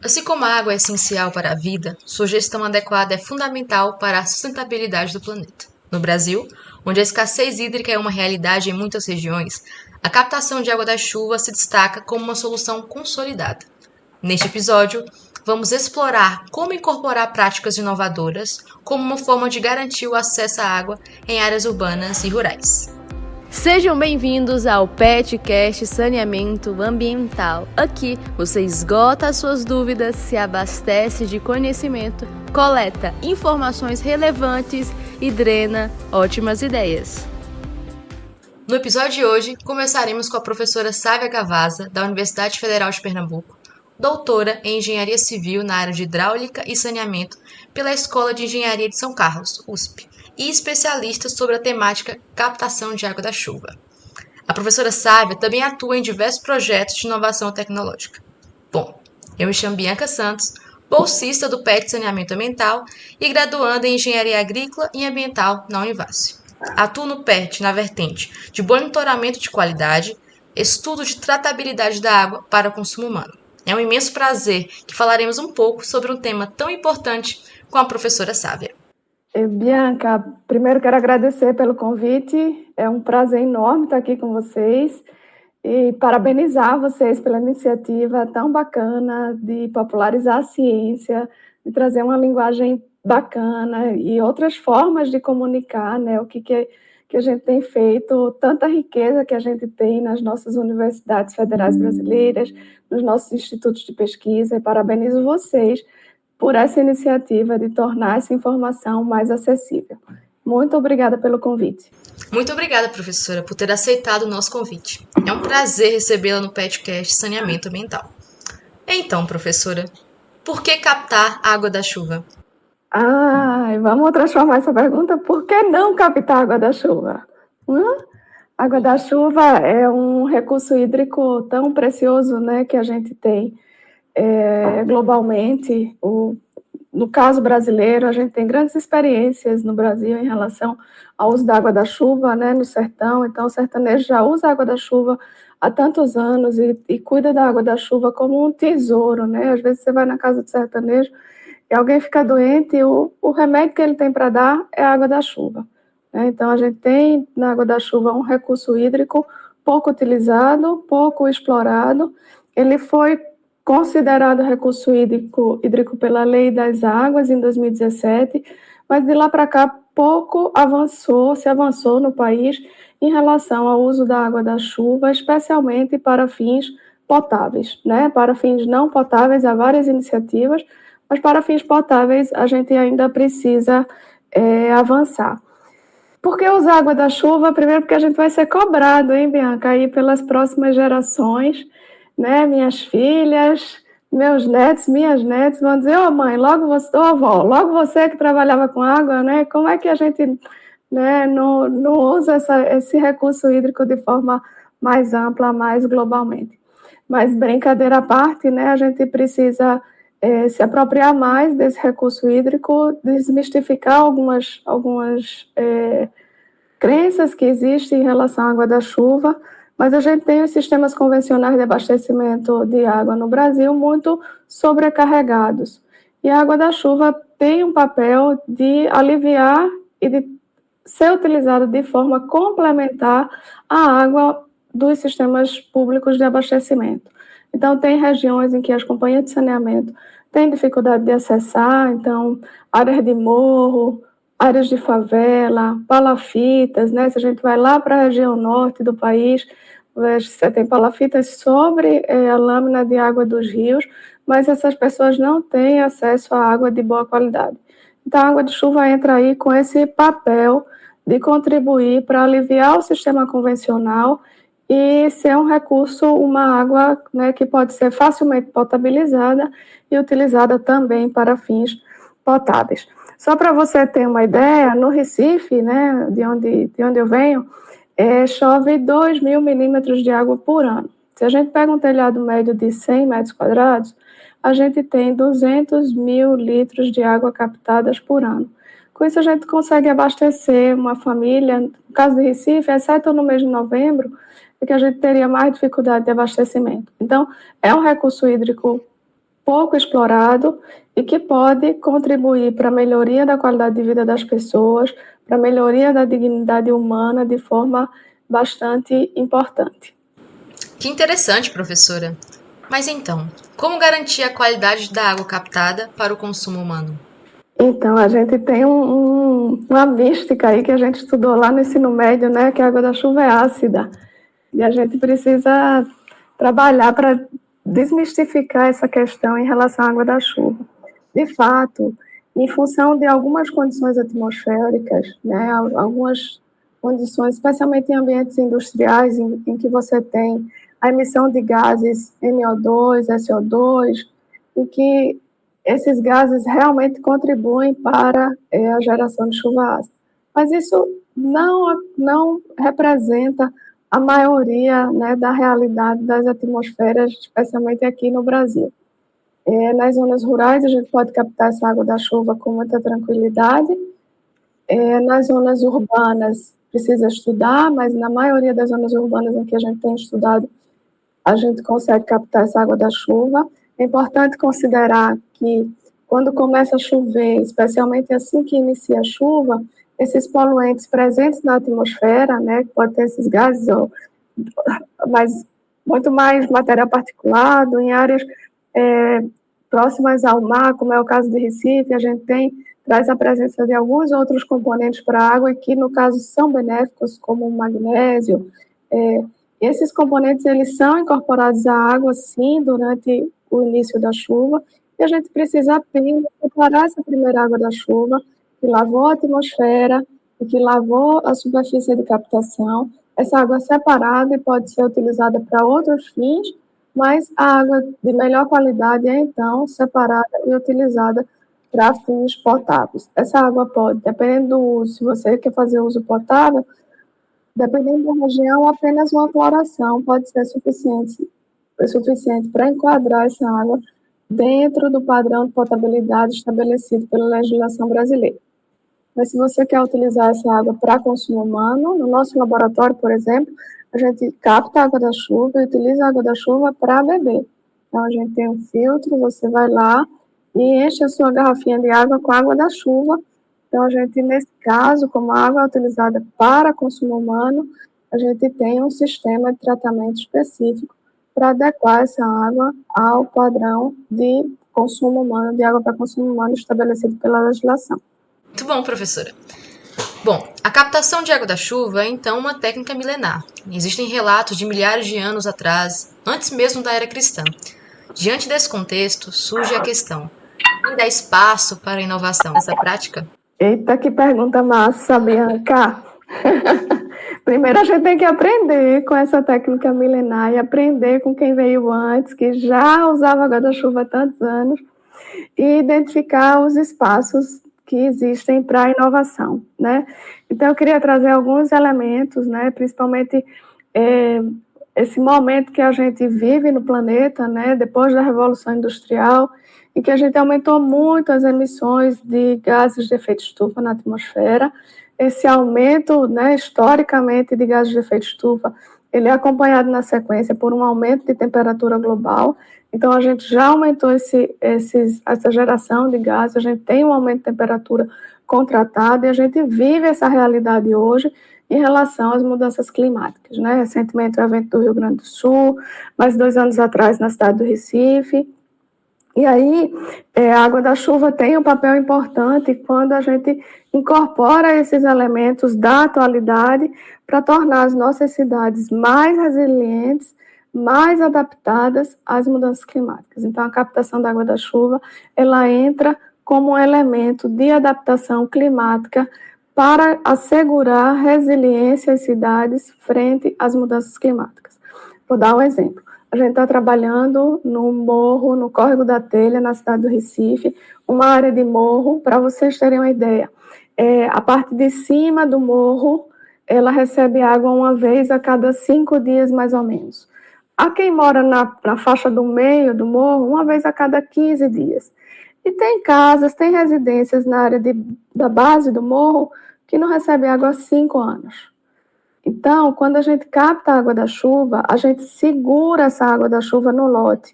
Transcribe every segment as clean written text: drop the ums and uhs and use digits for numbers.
Assim como a água é essencial para a vida, sua gestão adequada é fundamental para a sustentabilidade do planeta. No Brasil, onde a escassez hídrica é uma realidade em muitas regiões, a captação de água da chuva se destaca como uma solução consolidada. Neste episódio, vamos explorar como incorporar práticas inovadoras como uma forma de garantir o acesso à água em áreas urbanas e rurais. Sejam bem-vindos ao PetCast Saneamento Ambiental. Aqui você esgota as suas dúvidas, se abastece de conhecimento, coleta informações relevantes e drena ótimas ideias. No episódio de hoje, conversaremos com a professora Sávia Gavazza, da Universidade Federal de Pernambuco, doutora em Engenharia Civil na área de Hidráulica e Saneamento pela Escola de Engenharia de São Carlos, USP, e especialista sobre a temática captação de água da chuva. A professora Sávia também atua em diversos projetos de inovação tecnológica. Bom, eu me chamo Bianca Santos, bolsista do PET Saneamento Ambiental e graduanda em Engenharia Agrícola e Ambiental na Univasf. Atuo no PET na vertente de monitoramento de qualidade, estudo de tratabilidade da água para o consumo humano. É um imenso prazer que falaremos um pouco sobre um tema tão importante com a professora Sávia. Bianca, primeiro quero agradecer pelo convite, é um prazer enorme estar aqui com vocês e parabenizar vocês pela iniciativa tão bacana de popularizar a ciência, de trazer uma linguagem bacana e outras formas de comunicar, né, o que a gente tem feito, tanta riqueza que a gente tem nas nossas universidades federais brasileiras, nos nossos institutos de pesquisa, e parabenizo vocês por essa iniciativa de tornar essa informação mais acessível. Muito obrigada pelo convite. Muito obrigada, professora, por ter aceitado o nosso convite. É um prazer recebê-la no PetCast Saneamento Ambiental. Então, professora, por que captar água da chuva? Vamos transformar essa pergunta, por que não captar água da chuva? Água da chuva é um recurso hídrico tão precioso, né, que a gente tem globalmente. No caso brasileiro, a gente tem grandes experiências no Brasil em relação ao uso da água da chuva, né, no sertão. Então, o sertanejo já usa a água da chuva há tantos anos e cuida da água da chuva como um tesouro, né? Às vezes você vai na casa do sertanejo e alguém fica doente e o remédio que ele tem para dar é a água da chuva, né? Então, a gente tem na água da chuva um recurso hídrico pouco utilizado, pouco explorado. Ele foi considerado recurso hídrico pela Lei das Águas em 2017, mas de lá para cá pouco se avançou no país em relação ao uso da água da chuva, especialmente para fins potáveis, né? Para fins não potáveis há várias iniciativas, mas para fins potáveis a gente ainda precisa avançar. Por que usar água da chuva? Primeiro porque a gente vai ser cobrado, hein, Bianca, aí pelas próximas gerações, né? Minhas filhas, meus netos, minhas netas vão dizer: ô mãe, logo você, ô avó, logo você que trabalhava com água, né? Como é que a gente, né, não usa esse recurso hídrico de forma mais ampla, mais globalmente? Mas brincadeira à parte, né? A gente precisa se apropriar mais desse recurso hídrico, desmistificar algumas crenças que existem em relação à água da chuva. Mas a gente tem os sistemas convencionais de abastecimento de água no Brasil muito sobrecarregados. E a água da chuva tem um papel de aliviar e de ser utilizada de forma complementar à água dos sistemas públicos de abastecimento. Então, tem regiões em que as companhias de saneamento têm dificuldade de acessar, então, áreas de morro, áreas de favela, palafitas, né? Se a gente vai lá para a região norte do país, você tem palafitas sobre a lâmina de água dos rios, mas essas pessoas não têm acesso à água de boa qualidade. Então, a água de chuva entra aí com esse papel de contribuir para aliviar o sistema convencional e ser um recurso, uma água, né, que pode ser facilmente potabilizada e utilizada também para fins potáveis. Só para você ter uma ideia, no Recife, né, de onde eu venho, chove 2.000 milímetros de água por ano. Se a gente pega um telhado médio de 100 metros quadrados, a gente tem 200 mil litros de água captadas por ano. Com isso, a gente consegue abastecer uma família, no caso de Recife, exceto no mês de novembro, é que a gente teria mais dificuldade de abastecimento. Então, é um recurso hídrico pouco explorado e que pode contribuir para a melhoria da qualidade de vida das pessoas, para a melhoria da dignidade humana de forma bastante importante. Que interessante, professora. Mas então, como garantir a qualidade da água captada para o consumo humano? Então, a gente tem uma mística aí que a gente estudou lá no ensino médio, né, que a água da chuva é ácida. E a gente precisa trabalhar para desmistificar essa questão em relação à água da chuva. De fato, em função de algumas condições atmosféricas, né, algumas condições, especialmente em ambientes industriais, em que você tem a emissão de gases NO2, SO2, em que esses gases realmente contribuem para a geração de chuva ácida. Mas isso não representa a maioria, né, da realidade das atmosferas, especialmente aqui no Brasil. Nas zonas rurais, a gente pode captar essa água da chuva com muita tranquilidade. Nas zonas urbanas, precisa estudar, mas na maioria das zonas urbanas em que a gente tem estudado, a gente consegue captar essa água da chuva. É importante considerar que, quando começa a chover, especialmente assim que inicia a chuva, esses poluentes presentes na atmosfera, né, que pode ter esses gases, mas muito mais material particulado, em áreas próximas ao mar, como é o caso de Recife, a gente traz a presença de alguns outros componentes para a água, que no caso são benéficos, como o magnésio. Esses componentes, eles são incorporados à água, sim, durante o início da chuva, e a gente precisa apenas separar essa primeira água da chuva, que lavou a atmosfera e que lavou a superfície de captação. Essa água é separada e pode ser utilizada para outros fins, mas a água de melhor qualidade é, então, separada e utilizada para fins potáveis. Essa água pode, dependendo do uso, se você quer fazer uso potável, dependendo da região, apenas uma cloração pode ser suficiente para enquadrar essa água dentro do padrão de potabilidade estabelecido pela legislação brasileira. Mas se você quer utilizar essa água para consumo humano, no nosso laboratório, por exemplo, a gente capta a água da chuva e utiliza a água da chuva para beber. Então, a gente tem um filtro, você vai lá e enche a sua garrafinha de água com a água da chuva. Então, a gente, nesse caso, como a água é utilizada para consumo humano, a gente tem um sistema de tratamento específico para adequar essa água ao padrão de consumo humano, de água para consumo humano estabelecido pela legislação. Muito bom, professora. Bom, a captação de água da chuva é então uma técnica milenar. Existem relatos de milhares de anos atrás, antes mesmo da era cristã. Diante desse contexto, surge a questão: ainda há espaço para inovação nessa prática? Eita, que pergunta massa, Bianca! Primeiro a gente tem que aprender com essa técnica milenar e aprender com quem veio antes, que já usava água da chuva há tantos anos, e identificar os espaços que existem para a inovação, né? Então, eu queria trazer alguns elementos, né? Principalmente esse momento que a gente vive no planeta, né? Depois da Revolução Industrial, em que a gente aumentou muito as emissões de gases de efeito estufa na atmosfera. Esse aumento, né, historicamente, de gases de efeito estufa, ele é acompanhado na sequência por um aumento de temperatura global. Então, a gente já aumentou essa geração de gases, a gente tem um aumento de temperatura contratado e a gente vive essa realidade hoje em relação às mudanças climáticas, né? Recentemente, o evento do Rio Grande do Sul, mais 2 anos atrás, na cidade do Recife. E aí, a água da chuva tem um papel importante quando a gente incorpora esses elementos da atualidade para tornar as nossas cidades mais resilientes, mais adaptadas às mudanças climáticas. Então, a captação da água da chuva, ela entra como um elemento de adaptação climática para assegurar resiliência às cidades frente às mudanças climáticas. Vou dar um exemplo. A gente está trabalhando no morro, no Córrego da Telha, na cidade do Recife, uma área de morro, para vocês terem uma ideia. A parte de cima do morro, ela recebe água uma vez a cada 5 dias, mais ou menos. Há quem mora na faixa do meio do morro, uma vez a cada 15 dias. E tem casas, tem residências na área da base do morro que não recebe água há 5 anos. Então, quando a gente capta a água da chuva, a gente segura essa água da chuva no lote.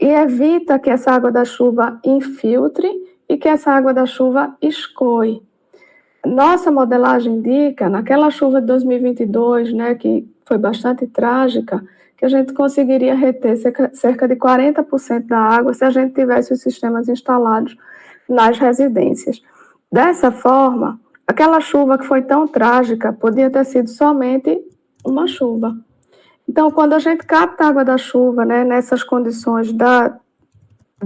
e evita que essa água da chuva infiltre e que essa água da chuva escoe. Nossa modelagem indica, naquela chuva de 2022, né, que foi bastante trágica, que a gente conseguiria reter cerca de 40% da água se a gente tivesse os sistemas instalados nas residências. Dessa forma, aquela chuva que foi tão trágica podia ter sido somente uma chuva. Então, quando a gente capta a água da chuva, né, nessas condições da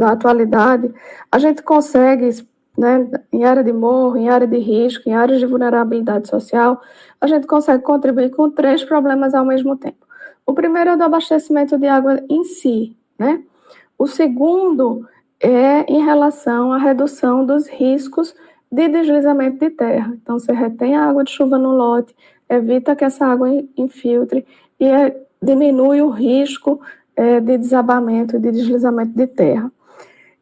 atualidade, a gente consegue, né, em área de morro, em área de risco, em áreas de vulnerabilidade social, a gente consegue contribuir com 3 problemas ao mesmo tempo. O primeiro é o do abastecimento de água em si, né? O segundo é em relação à redução dos riscos de deslizamento de terra. Então, você retém a água de chuva no lote, evita que essa água infiltre e diminui o risco de desabamento e de deslizamento de terra.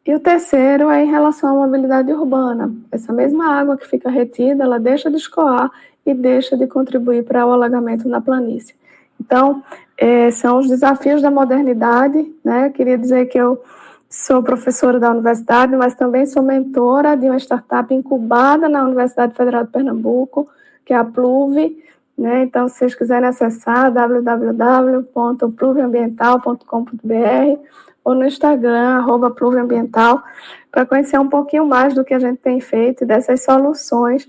E o terceiro é em relação à mobilidade urbana. Essa mesma água que fica retida, ela deixa de escoar e deixa de contribuir para o alagamento na planície. Então, são os desafios da modernidade, né? Queria dizer que eu sou professora da universidade, mas também sou mentora de uma startup incubada na Universidade Federal de Pernambuco, que é a Pluve, né? Então, se vocês quiserem acessar, www.pluveambiental.com.br ou no Instagram, @pluveambiental, para conhecer um pouquinho mais do que a gente tem feito e dessas soluções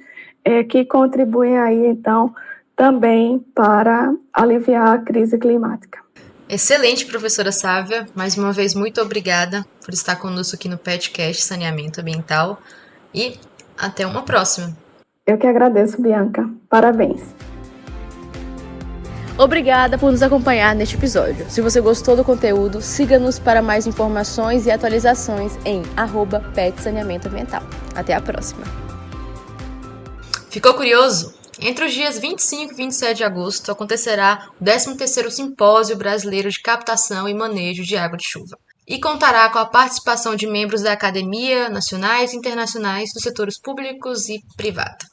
que contribuem aí, então, também para aliviar a crise climática. Excelente, professora Sávia. Mais uma vez, muito obrigada por estar conosco aqui no PetCast Saneamento Ambiental e até uma próxima. Eu que agradeço, Bianca. Parabéns. Obrigada por nos acompanhar neste episódio. Se você gostou do conteúdo, siga-nos para mais informações e atualizações em @petsaneamentoambiental. Até a próxima. Ficou curioso? Entre os dias 25 e 27 de agosto acontecerá o 13º Simpósio Brasileiro de Captação e Manejo de Água de Chuva e contará com a participação de membros da Academia, nacionais e internacionais dos setores públicos e privado.